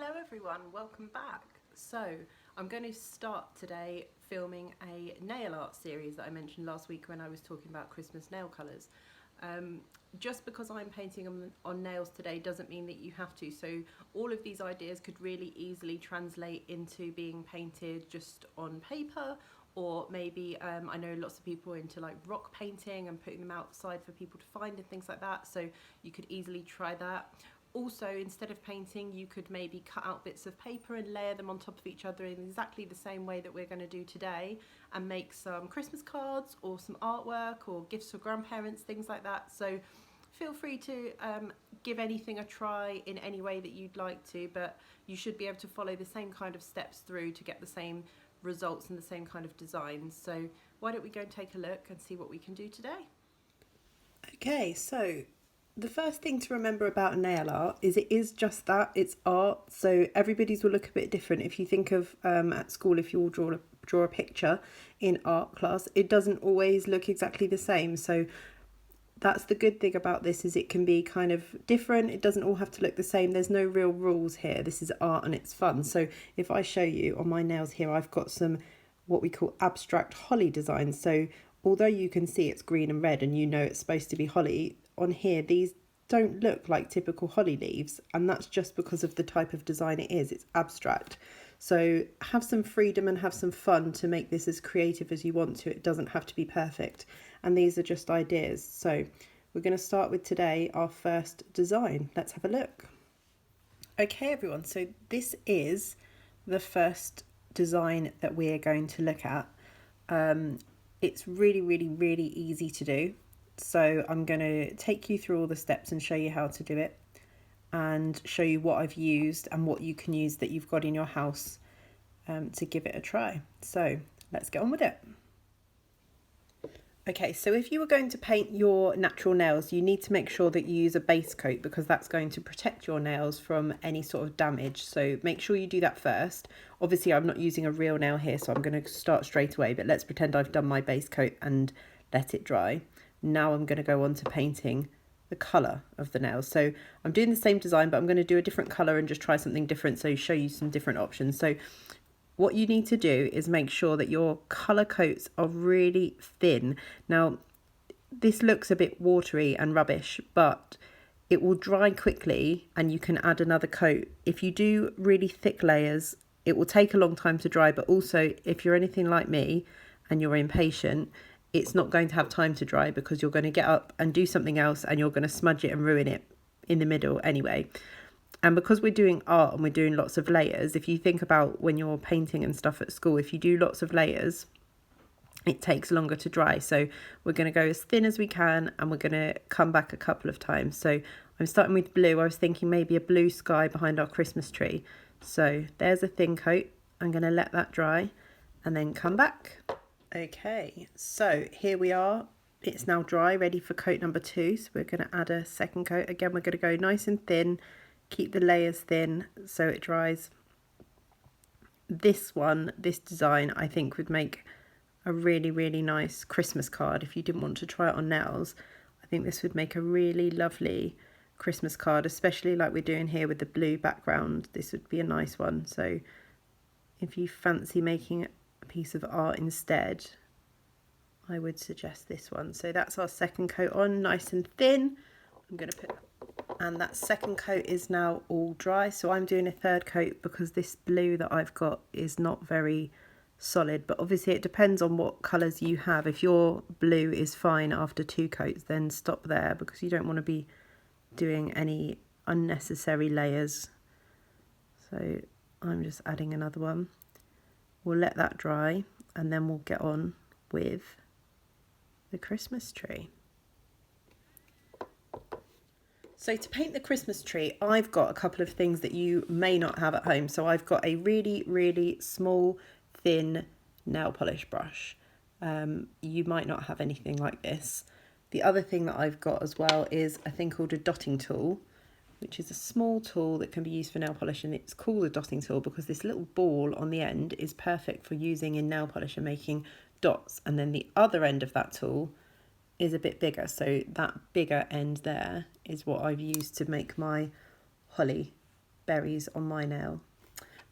Hello everyone, welcome back. So I'm going to start today filming a nail art series that I mentioned last week when I was talking about Christmas nail colours. Just because I'm painting on nails today doesn't mean that you have to. So all of these ideas could really easily translate into being painted just on paper, or maybe I know lots of people are into like rock painting and putting them outside for people to find and things like that. So you could easily try that. Also, instead of painting, you could maybe cut out bits of paper and layer them on top of each other in exactly the same way that we're going to do today, and make some Christmas cards or some artwork or gifts for grandparents, things like that. So feel free to give anything a try in any way that you'd like to, but you should be able to follow the same kind of steps through to get the same results and the same kind of designs. So why don't we go and take a look and see what we can do today? Okay, so the first thing to remember about nail art is it is just that, it's art. So everybody's will look a bit different. If you think of at school, if you all draw a picture in art class, it doesn't always look exactly the same. So that's the good thing about this, is it can be kind of different. It doesn't all have to look the same. There's no real rules here. This is art and it's fun. So if I show you on my nails here, I've got some what we call abstract holly designs. So although you can see it's green and red and you know it's supposed to be holly, on here these don't look like typical holly leaves, and that's just because of the type of design it is. It's abstract. So have some freedom and have some fun to make this as creative as you want to. It doesn't have to be perfect. And these are just ideas. So we're going to start with today our first design. Let's have a look. Okay everyone, so this is the first design that we're going to look at. It's really easy to do. So I'm going to take you through all the steps and show you how to do it, and show you what I've used and what you can use that you've got in your house to give it a try. So let's get on with it. Okay, so if you were going to paint your natural nails, you need to make sure that you use a base coat, because that's going to protect your nails from any sort of damage. So make sure you do that first. Obviously I'm not using a real nail here, so I'm going to start straight away, but let's pretend I've done my base coat and let it dry. Now I'm going to go on to painting the colour of the nails. So I'm doing the same design, but I'm going to do a different colour and just try something different, so show you some different options. So what you need to do is make sure that your colour coats are really thin. Now this looks a bit watery and rubbish, but it will dry quickly and you can add another coat. If you do really thick layers, it will take a long time to dry, but also if you're anything like me and you're impatient, it's not going to have time to dry, because you're going to get up and do something else and you're going to smudge it and ruin it in the middle anyway. And because we're doing art and we're doing lots of layers, if you think about when you're painting and stuff at school, if you do lots of layers, it takes longer to dry. So we're going to go as thin as we can, and we're going to come back a couple of times. So I'm starting with blue. I was thinking maybe a blue sky behind our Christmas tree. So there's a thin coat. I'm going to let that dry and then come back. Okay, so here we are. It's now dry, ready for coat number 2. So we're going to add a second coat. Again, we're going to go nice and thin, keep the layers thin so it dries. This design, I think would make a really nice Christmas card. If you didn't want to try it on nails, I think this would make a really lovely Christmas card, especially like we're doing here with the blue background. This would be a nice one. So if you fancy making a piece of art instead, I would suggest this one. So that's our second coat on, nice and thin. I'm going to put, and that second coat is now all dry. So I'm doing a third coat because this blue that I've got is not very solid, but obviously it depends on what colours you have. If your blue is fine after 2 coats, then stop there, because you don't want to be doing any unnecessary layers. So I'm just adding another one. We'll let that dry and then we'll get on with the Christmas tree. So to paint the Christmas tree, I've got a couple of things that you may not have at home. So I've got a really small, thin nail polish brush. You might not have anything like this. The other thing that I've got as well is a thing called a dotting tool, which is a small tool that can be used for nail polish, and it's called a dotting tool because this little ball on the end is perfect for using in nail polish and making dots. And then the other end of that tool is a bit bigger, so that bigger end there is what I've used to make my holly berries on my nail.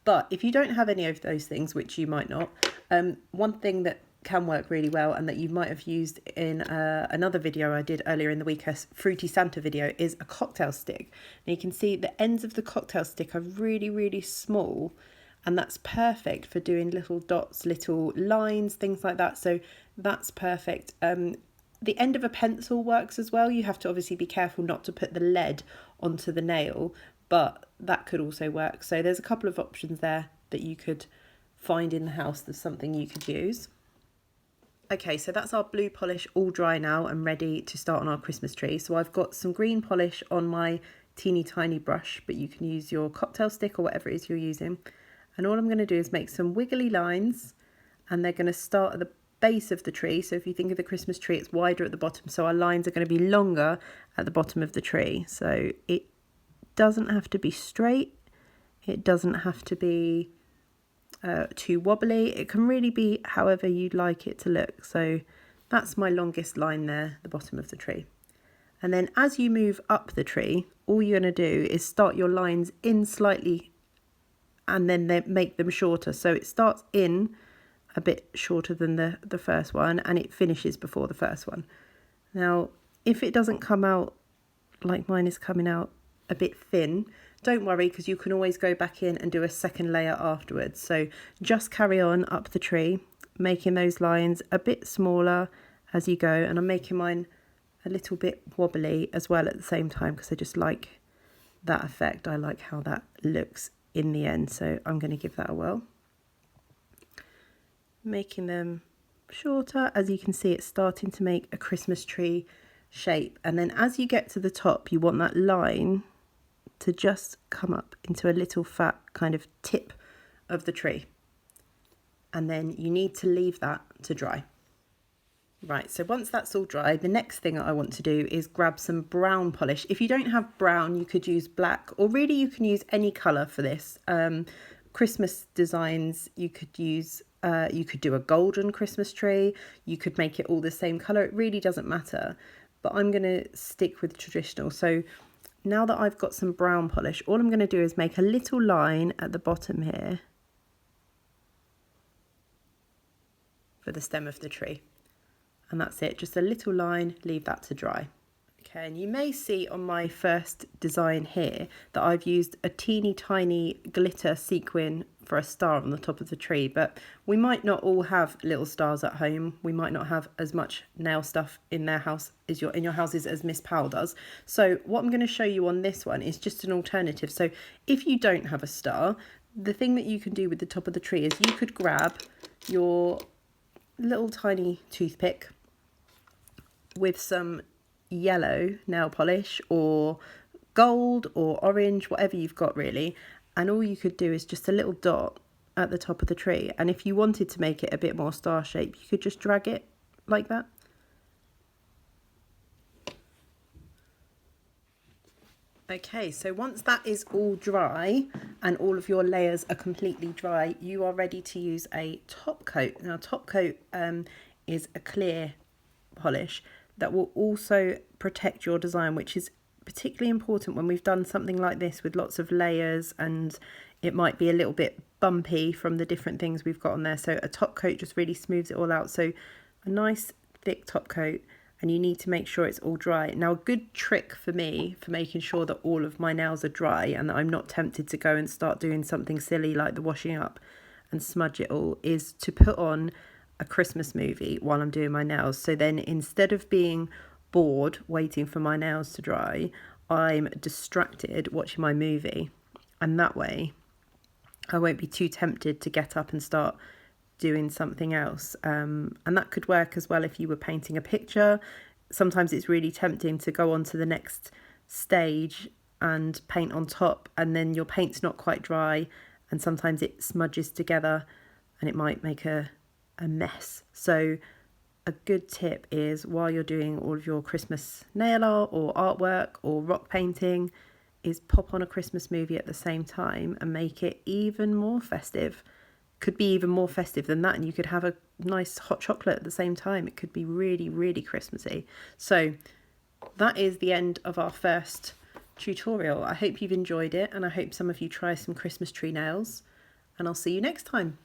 But if you don't have any of those things, which you might not, one thing that can work really well and that you might have used in another video I did earlier in the week, a Fruity Santa video, is a cocktail stick. Now you can see the ends of the cocktail stick are really, really small, and that's perfect for doing little dots, little lines, things like that. So that's perfect. The end of a pencil works as well. You have to obviously be careful not to put the lead onto the nail, but that could also work. So there's a couple of options there that you could find in the house. There's something you could use. Okay, so that's our blue polish all dry now and ready to start on our Christmas tree. So I've got some green polish on my teeny tiny brush, but you can use your cocktail stick or whatever it is you're using. And all I'm going to do is make some wiggly lines, and they're going to start at the base of the tree. So if you think of the Christmas tree, it's wider at the bottom. So our lines are going to be longer at the bottom of the tree. So it doesn't have to be straight. It doesn't have to be too wobbly. It can really be however you'd like it to look. So that's my longest line there, the bottom of the tree. And then as you move up the tree, all you're going to do is start your lines in slightly and then make them shorter. So it starts in a bit shorter than the first one, and it finishes before the first one. Now, if it doesn't come out like mine is coming out a bit thin, don't worry, because you can always go back in and do a second layer afterwards. So just carry on up the tree, making those lines a bit smaller as you go. And I'm making mine a little bit wobbly as well at the same time, because I just like that effect. I like how that looks in the end. So I'm going to give that a whirl. Making them shorter. As you can see, it's starting to make a Christmas tree shape. And then as you get to the top, you want that line to just come up into a little fat kind of tip of the tree. And then you need to leave that to dry. Right, so once that's all dry, the next thing I want to do is grab some brown polish. If you don't have brown, you could use black, or really you can use any colour for this. Christmas designs, you could use, you could do a golden Christmas tree, you could make it all the same colour, it really doesn't matter. But I'm going to stick with traditional. So now that I've got some brown polish, all I'm going to do is make a little line at the bottom here for the stem of the tree. And that's it, just a little line, leave that to dry. Okay, and you may see on my first design here that I've used a teeny tiny glitter sequin for a star on the top of the tree, but we might not all have little stars at home. We might not have as much nail stuff in their house as in your houses as Miss Powell does. So what I'm going to show you on this one is just an alternative. So if you don't have a star, the thing that you can do with the top of the tree is you could grab your little tiny toothpick with some yellow nail polish or gold or orange, whatever you've got really, and all you could do is just a little dot at the top of the tree. And if you wanted to make it a bit more star shape, you could just drag it like that. Okay, so once that is all dry and all of your layers are completely dry, you are ready to use a top coat. Now top coat is a clear polish that will also protect your design, which is particularly important when we've done something like this with lots of layers and it might be a little bit bumpy from the different things we've got on there. So a top coat just really smooths it all out. So a nice thick top coat, and you need to make sure it's all dry. Now a good trick for me for making sure that all of my nails are dry and that I'm not tempted to go and start doing something silly like the washing up and smudge it all is to put on a Christmas movie while I'm doing my nails. So then instead of being bored waiting for my nails to dry, I'm distracted watching my movie, and that way I won't be too tempted to get up and start doing something else. And that could work as well if you were painting a picture. Sometimes it's really tempting to go on to the next stage and paint on top, and then your paint's not quite dry, and sometimes it smudges together and it might make a mess. So a good tip is while you're doing all of your Christmas nail art or artwork or rock painting is pop on a Christmas movie at the same time and make it even more festive. Could be even more festive than that, and you could have a nice hot chocolate at the same time. It could be really, really Christmassy. So that is the end of our first tutorial. I hope you've enjoyed it, and I hope some of you try some Christmas tree nails, and I'll see you next time.